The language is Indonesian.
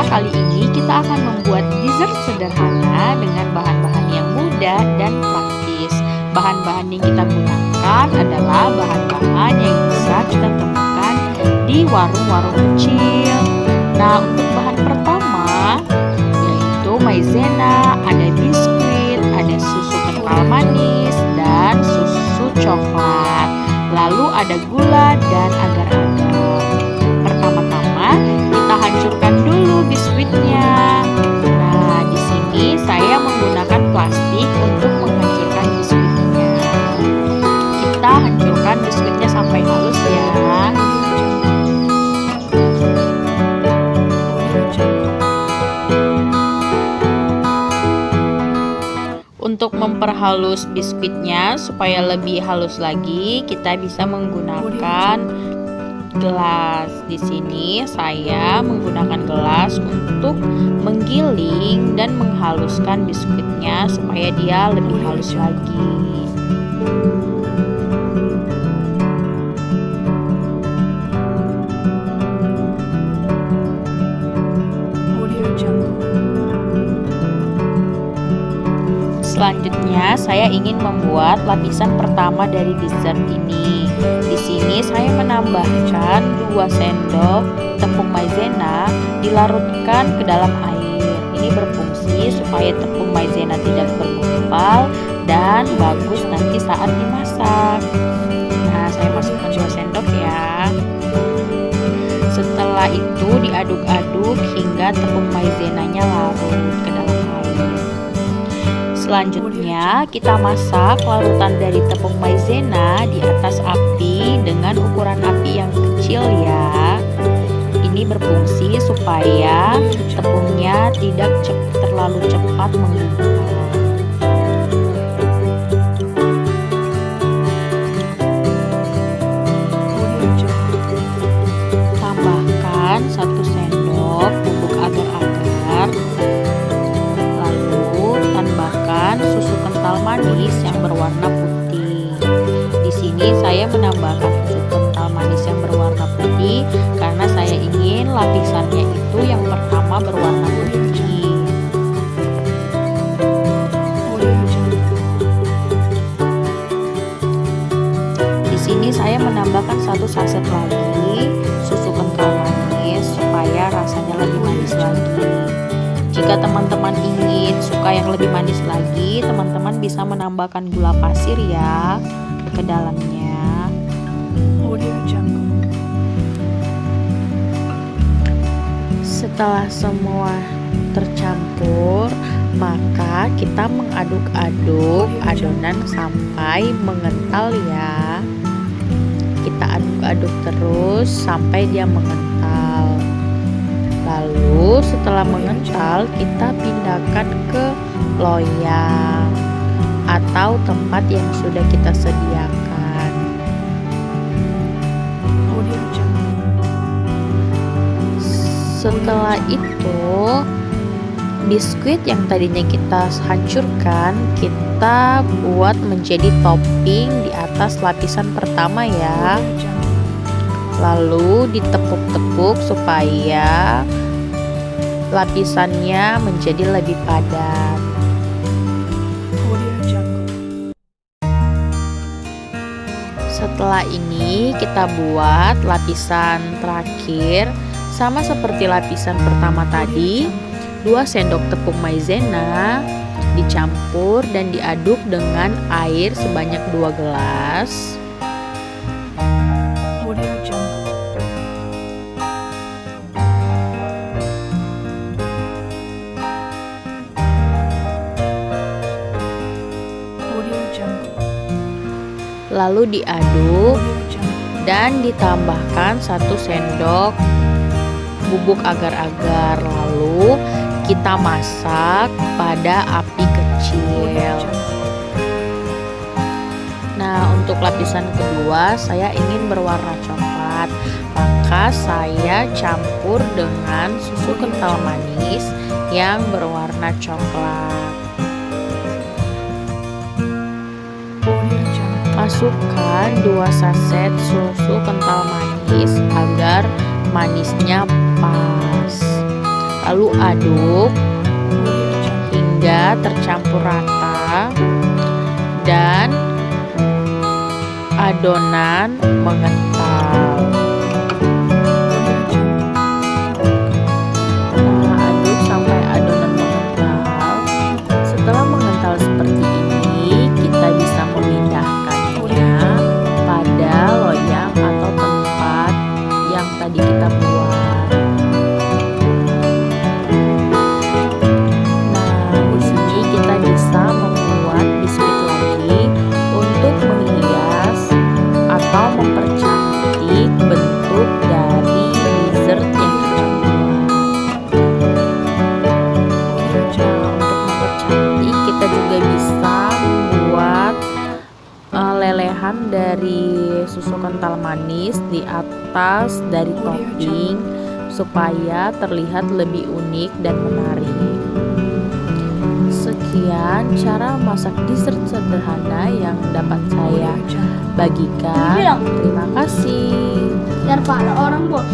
kali ini kita akan membuat dessert sederhana dengan bahan-bahan yang mudah dan praktis. Bahan-bahan yang kita gunakan adalah bahan-bahan yang bisa kita temukan di warung-warung kecil. Nah, untuk bahan pertama yaitu maizena, ada biskuit, ada susu kental manis, dan susu coklat. Lalu ada gula dan agar-agar. Pertama-tama kita hancurkan dulu biskuitnya. Nah, di sini saya menggunakan plastik untuk menghancurkan biskuitnya. Kita hancurkan biskuitnya sampai halus ya. Untuk memperhalus biskuitnya supaya lebih halus lagi, kita bisa menggunakan gelas. Di sini saya menggunakan gelas untuk menggiling dan menghaluskan biskuitnya supaya dia lebih halus lagi. Selanjutnya, saya ingin membuat lapisan pertama dari dessert ini. Di sini saya menambahkan 2 sendok tepung maizena dilarutkan ke dalam air. Ini berfungsi supaya tepung maizena tidak bergumpal dan bagus nanti saat dimasak. Nah, saya masukkan 2 sendok ya. Setelah itu diaduk-aduk hingga tepung maizenanya larut ke dalam air. Selanjutnya kita masak larutan dari tepung maizena di atas api dengan ukuran api yang kecil ya. Ini berfungsi supaya tepungnya tidak terlalu cepat menggumpal. Tambahkan 1 sendok bubuk agar-agar. Tambahkan susu kental manis yang berwarna putih. Di sini saya menambahkan susu kental manis yang berwarna putih karena saya ingin lapisannya itu yang pertama berwarna putih. Di sini saya menambahkan 1 saset lagi susu kental manis supaya rasanya lebih manis lagi. Jika teman-teman ingin suka yang lebih manis lagi, teman-teman bisa menambahkan gula pasir ya ke dalamnya. Setelah semua tercampur, maka kita mengaduk-aduk adonan sampai mengental ya. Kita aduk-aduk terus sampai dia mengental. Lalu setelah mengental, kita pindahkan ke loyang atau tempat yang sudah kita sediakan. Setelah itu, biskuit yang tadinya kita hancurkan, kita buat menjadi topping di atas lapisan pertama ya. Lalu ditepuk-tepuk supaya lapisannya menjadi lebih padat. Setelah ini kita buat lapisan terakhir sama seperti lapisan pertama tadi. 2 sendok tepung maizena dicampur dan diaduk dengan air sebanyak 2 gelas. Lalu diaduk dan ditambahkan 1 sendok bubuk agar-agar. Lalu kita masak pada api kecil. Nah, untuk lapisan kedua saya ingin berwarna coklat, maka saya campur dengan susu kental manis yang berwarna coklat. Masukkan 2 saset susu kental manis agar manisnya pas. Lalu aduk hingga tercampur rata dan adonan mengental. Nah, aduk sampai adonan mengental. Setelah mengental seperti ini, kita bisa memindahkannya pada loyang atau tempat yang tadi kita buat. Nah, di sini kita bisa membuat biskuit lagi untuk menghias atau mempercantik bentuk dari dessert yang kita buat. Nah, untuk mempercantik kita juga bisa membuat lelehan dari susu kental manis di atas dari topping supaya terlihat lebih unik dan menarik. Sekian cara masak dessert sederhana yang dapat saya bagikan. Terima kasih. Biar ada orang bos.